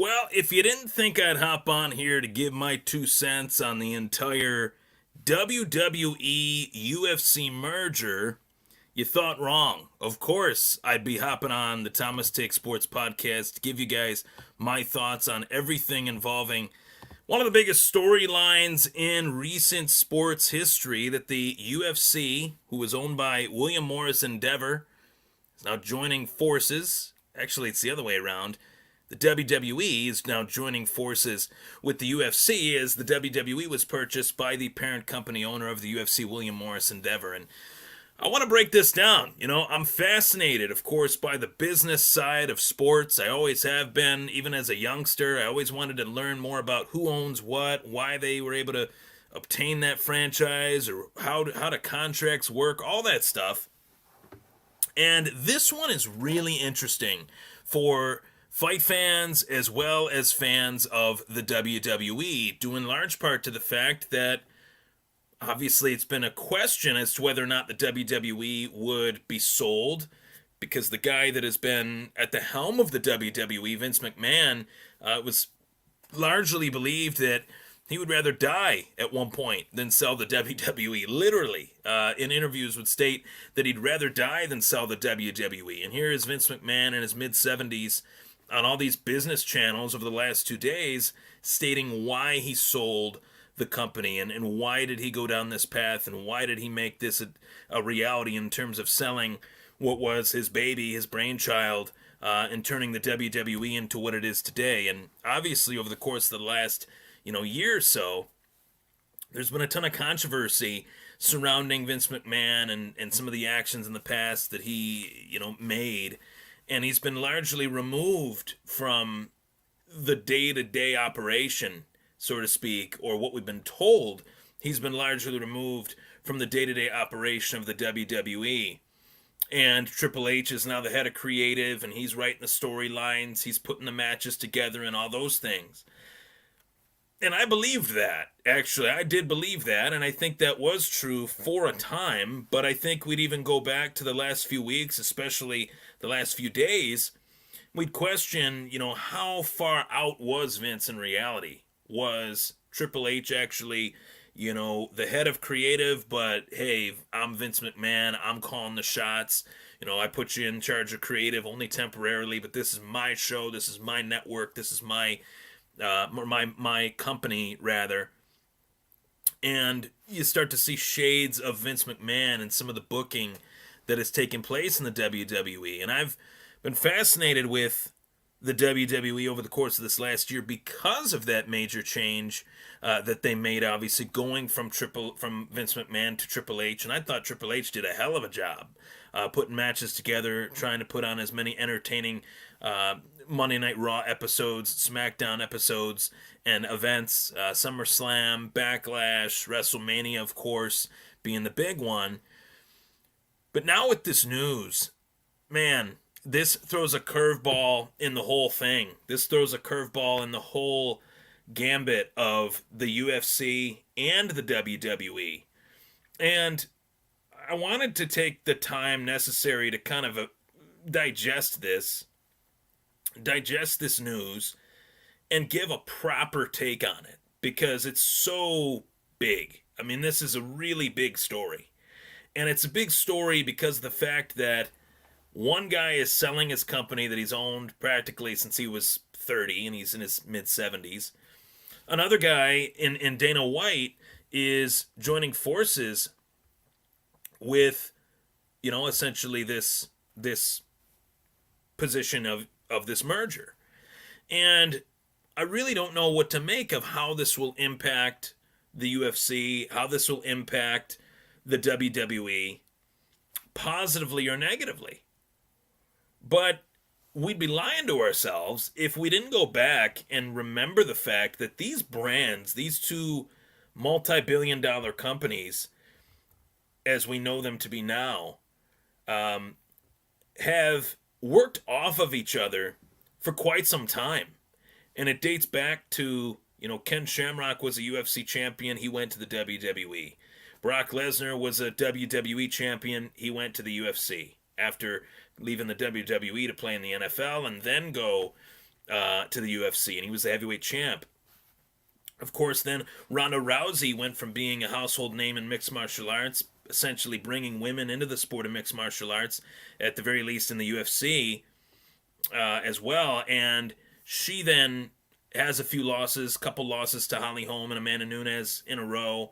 Well, if you didn't think I'd hop on here to give my 2 cents on the entire WWE UFC merger, you thought wrong. Of course, I'd be hopping on the Thomas Take Sports podcast to give you guys my thoughts on everything involving one of the biggest storylines in recent sports history that the UFC, who was owned by William Morris Endeavor, is now joining forces. Actually, it's the other way around. The WWE is now joining forces with the UFC as the WWE was purchased by the parent company owner of the UFC, William Morris Endeavor. And I want to break this down. I'm fascinated, of course, by the business side of sports. I always have been, even as a youngster. I always wanted to learn more about who owns what, why they were able to obtain that franchise, or how do contracts work, all that stuff. And this one is really interesting for fight fans as well as fans of the WWE, due in large part to the fact that obviously it's been a question as to whether or not the WWE would be sold, because the guy that has been at the helm of the WWE, Vince McMahon, was largely believed that he would rather die at one point than sell the WWE. Literally, in interviews would state that he'd rather die than sell the WWE. And here is Vince McMahon in his mid-70s on all these business channels over the last 2 days stating why he sold the company and why did he go down this path and why did he make this a reality in terms of selling what was his baby, his brainchild, and turning the WWE into what it is today. And obviously over the course of the last year or so, there's been a ton of controversy surrounding Vince McMahon and some of the actions in the past that he made. And he's been largely removed from the day-to-day operation, so to speak, or what we've been told. He's been largely removed from the day-to-day operation of the WWE. And Triple H is now the head of creative, and he's writing the storylines, he's putting the matches together and all those things. And I believed that, actually. I did believe that, and I think that was true for a time, but I think we'd even go back to the last few weeks, especially the last few days, we'd question, how far out was Vince in reality? Was Triple H actually, the head of creative, but hey, I'm Vince McMahon, I'm calling the shots, I put you in charge of creative only temporarily, but this is my show, this is my network, this is my company, rather. And you start to see shades of Vince McMahon and some of the booking that has taken place in the WWE. And I've been fascinated with the WWE over the course of this last year because of that major change that they made, obviously going from Vince McMahon to Triple H. And I thought Triple H did a hell of a job putting matches together, trying to put on as many entertaining Monday Night Raw episodes, SmackDown episodes, and events. SummerSlam, Backlash, WrestleMania, of course, being the big one. But now with this news, man, this throws a curveball in the whole thing. This throws a curveball in the whole gambit of the UFC and the WWE. And I wanted to take the time necessary to kind of digest this news and give a proper take on it, because it's so big. I mean, this is a really big story. And it's a big story because of the fact that one guy is selling his company that he's owned practically since he was 30, and he's in his mid-70s. Another guy in Dana White is joining forces with, essentially this position of this merger. And I really don't know what to make of how this will impact the UFC, how this will impact the WWE, positively or negatively. But we'd be lying to ourselves if we didn't go back and remember the fact that these brands, these two multi-billion-dollar companies, as we know them to be now, have worked off of each other for quite some time. And it dates back to, Ken Shamrock was a UFC champion. He went to the WWE. Brock Lesnar was a WWE champion. He went to the UFC after leaving the WWE to play in the NFL and then go to the UFC, and he was the heavyweight champ. Of course, then Ronda Rousey went from being a household name in mixed martial arts, essentially bringing women into the sport of mixed martial arts, at the very least in the UFC as well. And she then has a few losses, couple losses to Holly Holm and Amanda Nunes in a row,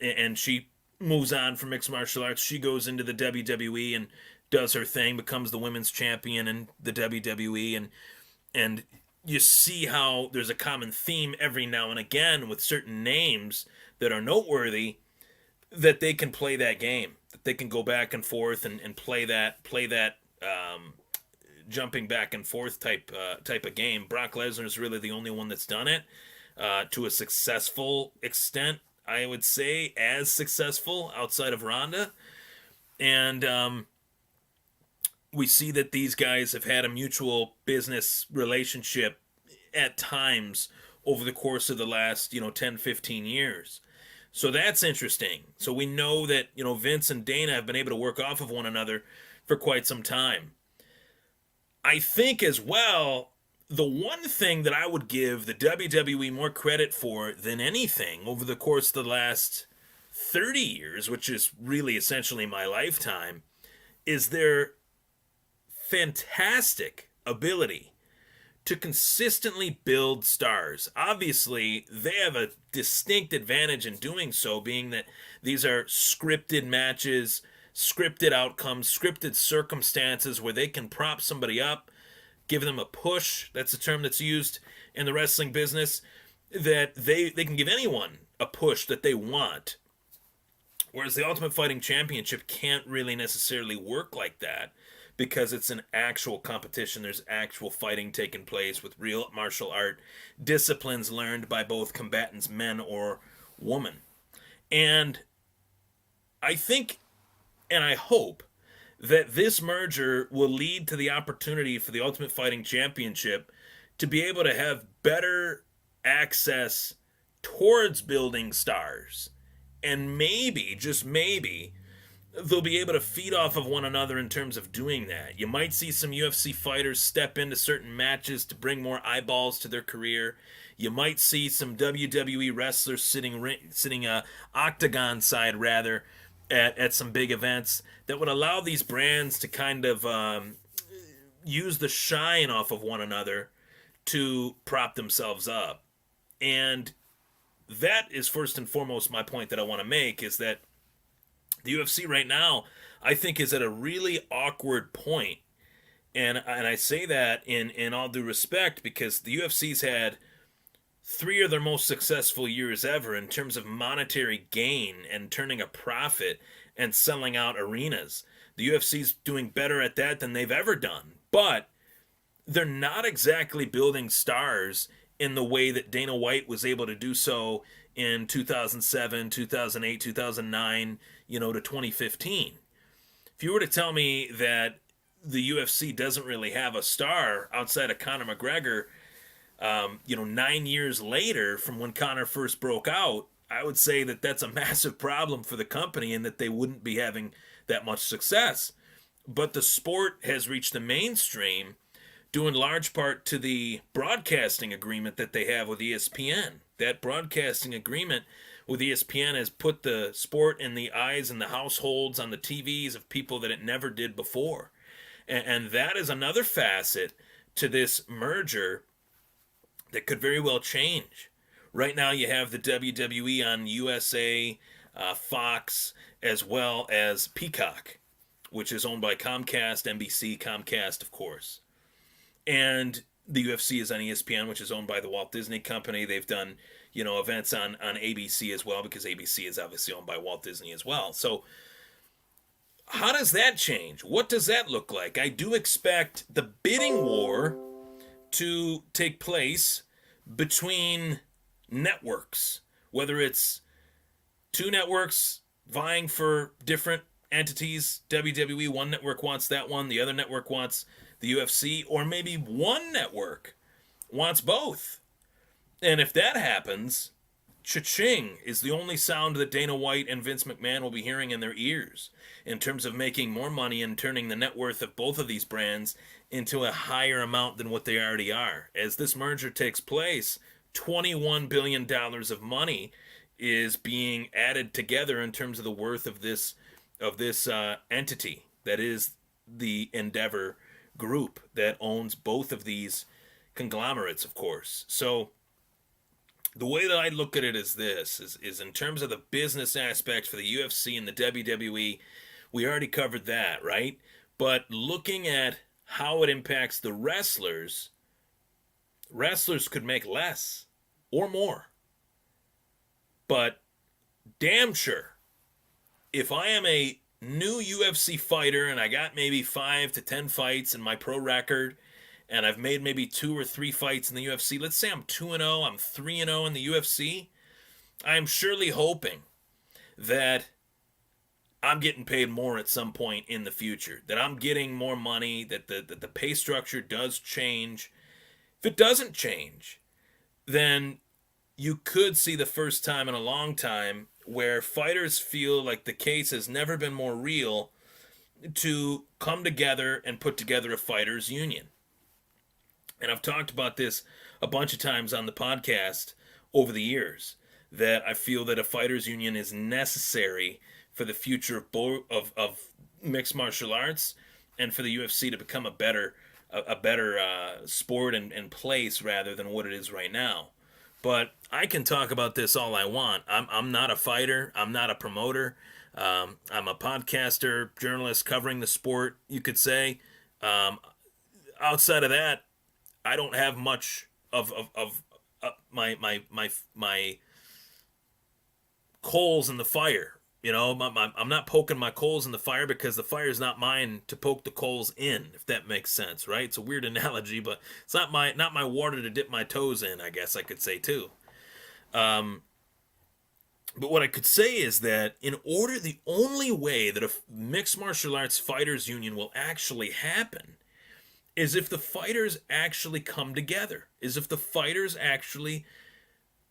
and she moves on from mixed martial arts. She goes into the WWE and does her thing, becomes the women's champion in the WWE, and you see how there's a common theme every now and again with certain names that are noteworthy, that they can play that game, that they can go back and forth and play that jumping back and forth type of game. Brock Lesnar is really the only one that's done it to a successful extent. I would say as successful outside of Ronda, and we see that these guys have had a mutual business relationship at times over the course of the last 10, 15 years. So that's interesting. So we know that Vince and Dana have been able to work off of one another for quite some time. I think as well, the one thing that I would give the WWE more credit for than anything over the course of the last 30 years, which is really essentially my lifetime, is their fantastic ability to consistently build stars. Obviously, they have a distinct advantage in doing so, being that these are scripted matches, scripted outcomes, scripted circumstances where they can prop somebody up, give them a push. That's a term that's used in the wrestling business, that they can give anyone a push that they want. Whereas the Ultimate Fighting Championship can't really necessarily work like that, because it's an actual competition. There's actual fighting taking place with real martial art disciplines learned by both combatants, men or women. And I think, and I hope, that this merger will lead to the opportunity for the Ultimate Fighting Championship to be able to have better access towards building stars. And maybe, just maybe, they'll be able to feed off of one another in terms of doing that. You might see some UFC fighters step into certain matches to bring more eyeballs to their career. You might see some WWE wrestlers sitting octagon side rather at some big events that would allow these brands to kind of use the shine off of one another to prop themselves up. And that is first and foremost my point that I want to make, is that the UFC right now, I think, is at a really awkward point. And I say that in all due respect, because the UFC's had 3 of their most successful years ever in terms of monetary gain and turning a profit and selling out arenas. The UFC's doing better at that than they've ever done. But they're not exactly building stars in the way that Dana White was able to do so in 2007, 2008, 2009, to 2015. If you were to tell me that the UFC doesn't really have a star outside of Conor McGregor, 9 years later from when Conor first broke out, I would say that that's a massive problem for the company and that they wouldn't be having that much success. But the sport has reached the mainstream due in large part to the broadcasting agreement that they have with ESPN. That broadcasting agreement with ESPN has put the sport in the eyes and the households on the TVs of people that it never did before. And that is another facet to this merger that could very well change. Right now you have the WWE on USA, Fox, as well as Peacock, which is owned by Comcast, NBC, Comcast, of course. And the UFC is on ESPN, which is owned by the Walt Disney Company. They've done, events on ABC as well, because ABC is obviously owned by Walt Disney as well. So how does that change? What does that look like? I do expect the bidding war to take place between networks, whether it's 2 networks vying for different entities. WWE, one network wants that one, the other network wants the UFC, or maybe one network wants both. And if that happens, Cha-ching is the only sound that Dana White and Vince McMahon will be hearing in their ears in terms of making more money and turning the net worth of both of these brands into a higher amount than what they already are. As this merger takes place, $21 billion of money is being added together in terms of the worth of this entity that is the Endeavor Group that owns both of these conglomerates, of course. So the way that I look at it is this is in terms of the business aspects for the UFC and the WWE, we already covered that, right? But looking at how it impacts the wrestlers, wrestlers could make less or more. But damn sure, if I am a new UFC fighter and I got maybe 5 to 10 fights in my pro record, and I've made maybe 2 or 3 fights in the UFC. Let's say I'm 2-0, I'm 3-0 in the UFC. I'm surely hoping that I'm getting paid more at some point in the future, that I'm getting more money, that the pay structure does change. If it doesn't change, then you could see the first time in a long time where fighters feel like the case has never been more real to come together and put together a fighters union. And I've talked about this a bunch of times on the podcast over the years, that I feel that a fighters union is necessary for the future of mixed martial arts and for the UFC to become a better sport and place rather than what it is right now. But I can talk about this all I want. I'm not a fighter. I'm not a promoter. I'm a podcaster, journalist covering the sport, you could say. Outside of that, I don't have much of my coals in the fire. You know, I'm not poking my coals in the fire because the fire is not mine to poke the coals in, if that makes sense, right? It's a weird analogy, but it's not my water to dip my toes in, I guess I could say too. But what I could say is that the only way that a mixed martial arts fighters union will actually happen is if the fighters actually come together, is if the fighters actually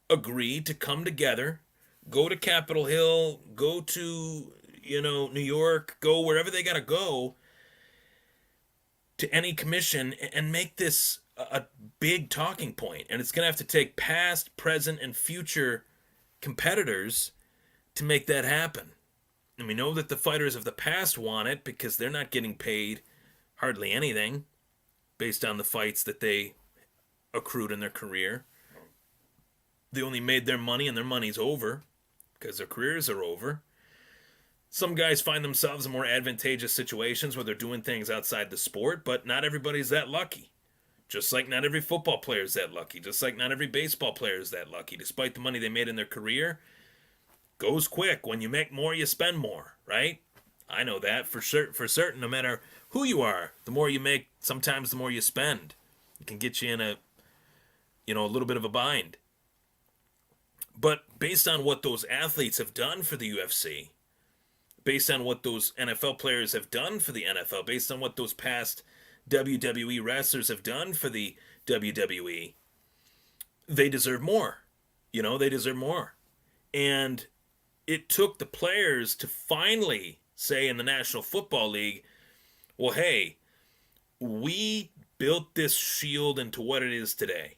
agree to come together, go to Capitol Hill, go to, New York, go wherever they got to go to any commission and make this a big talking point. And it's going to have to take past, present, and future competitors to make that happen. And we know that the fighters of the past want it because they're not getting paid hardly anything based on the fights that they accrued in their career. They only made their money and their money's over because their careers are over. Some guys find themselves in more advantageous situations where they're doing things outside the sport, but not everybody's that lucky. Just like not every football player is that lucky. Just like not every baseball player is that lucky. Despite the money they made in their career, goes quick. When you make more, you spend more, right? I know that for certain. No matter who you are, the more you make, sometimes the more you spend. It can get you in a little bit of a bind. But based on what those athletes have done for the UFC, based on what those NFL players have done for the NFL, based on what those past WWE wrestlers have done for the WWE, they deserve more. They deserve more. And it took the players to finally say in the National Football League, well, hey, we built this shield into what it is today.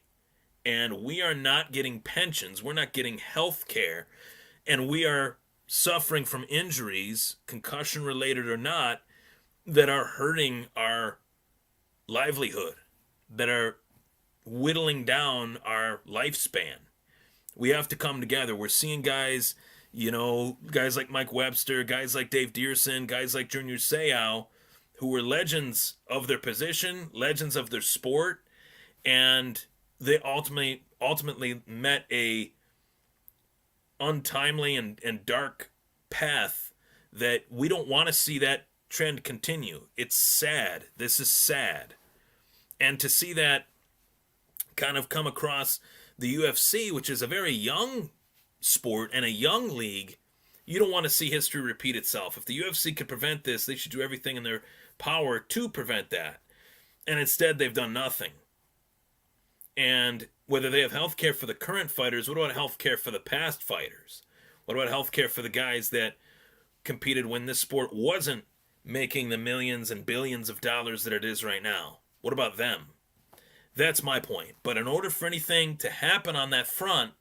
And we are not getting pensions. We're not getting health care. And we are suffering from injuries, concussion related or not, that are hurting our livelihood, that are whittling down our lifespan. We have to come together. We're seeing guys, guys like Mike Webster, guys like Dave Dearson, guys like Junior Seau, who were legends of their position, legends of their sport, and they ultimately met a untimely and dark path that we don't want to see that trend continue. It's sad. This is sad. And to see that kind of come across the UFC, which is a very young sport and a young league, you don't want to see history repeat itself. If the UFC could prevent this, they should do everything in their power to prevent that. And instead, they've done nothing. And whether they have health care for the current fighters, what about health care for the past fighters? What about health care for the guys that competed when this sport wasn't making the millions and billions of dollars that it is right now? What about them? That's my point. But in order for anything to happen on that front,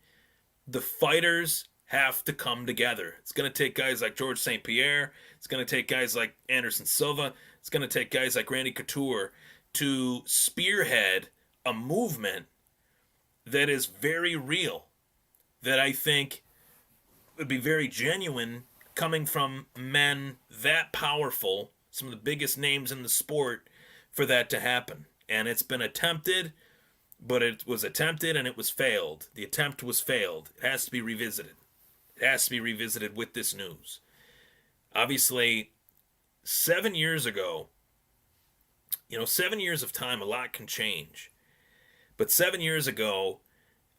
the fighters have to come together. It's going to take guys like George St. Pierre. It's going to take guys like Anderson Silva. It's going to take guys like Randy Couture to spearhead a movement that is very real, that I think would be very genuine coming from men that powerful, some of the biggest names in the sport, for that to happen. And it's been attempted, but it was attempted and it was failed. The attempt was failed. It has to be revisited. It has to be revisited with this news. Obviously, 7 years ago, 7 years of time, a lot can change. But 7 years ago,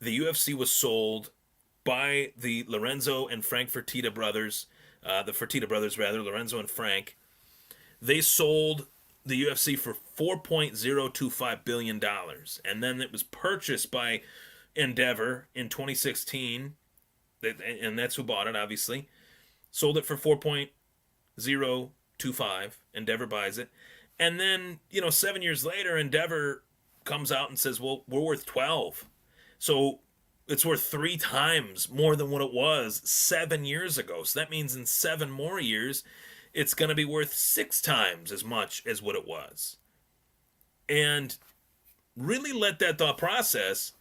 the UFC was sold by the Lorenzo and Frank Fertitta brothers, Lorenzo and Frank. They sold the UFC for $4.025 billion. And then it was purchased by Endeavor in 2016. And that's who bought it, obviously. Sold it for $4.025. Endeavor buys it. And then, 7 years later, Endeavor comes out and says, well, we're worth 12. So it's worth 3 times more than what it was 7 years ago. So that means in 7 more years, it's going to be worth 6 times as much as what it was. And really let that thought process,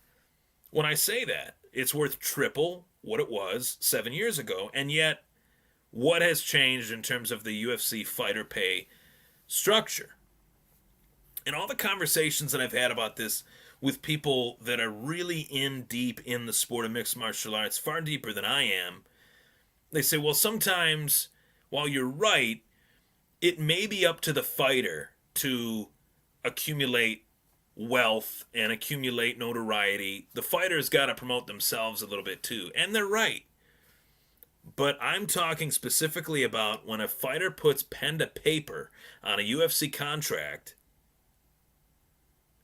when I say that, it's worth triple what it was 7 years ago. And yet, what has changed in terms of the UFC fighter pay structure? And all the conversations that I've had about this with people that are really in deep in the sport of mixed martial arts, far deeper than I am, they say, well, sometimes, while you're right, it may be up to the fighter to accumulate wealth and accumulate notoriety. The fighter's got to promote themselves a little bit too. And they're right. But I'm talking specifically about when a fighter puts pen to paper on a UFC contract,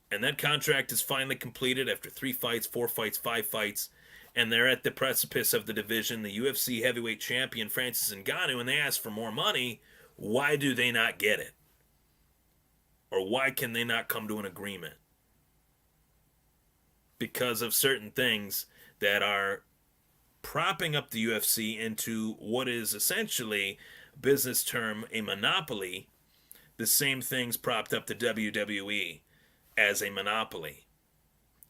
and that contract is finally completed after 3 fights, 4 fights, 5 fights, and they're at the precipice of the division, the UFC heavyweight champion Francis Ngannou, and they ask for more money, why do they not get it? Or why can they not come to an agreement? Because of certain things that are propping up the UFC into what is essentially, business term, a monopoly. The same things propped up the WWE as a monopoly.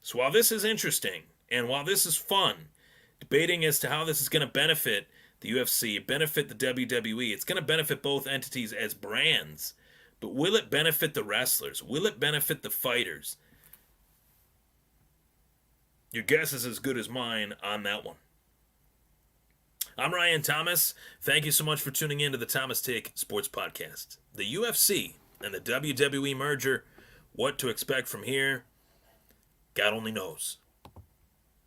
So while this is interesting, and while this is fun, debating as to how this is going to benefit the UFC, benefit the WWE, it's going to benefit both entities as brands, but will it benefit the wrestlers? Will it benefit the fighters? Your guess is as good as mine on that one. I'm Ryan Thomas. Thank you so much for tuning in to the Thomas Take Sports Podcast. The UFC and the WWE merger, what to expect from here, God only knows.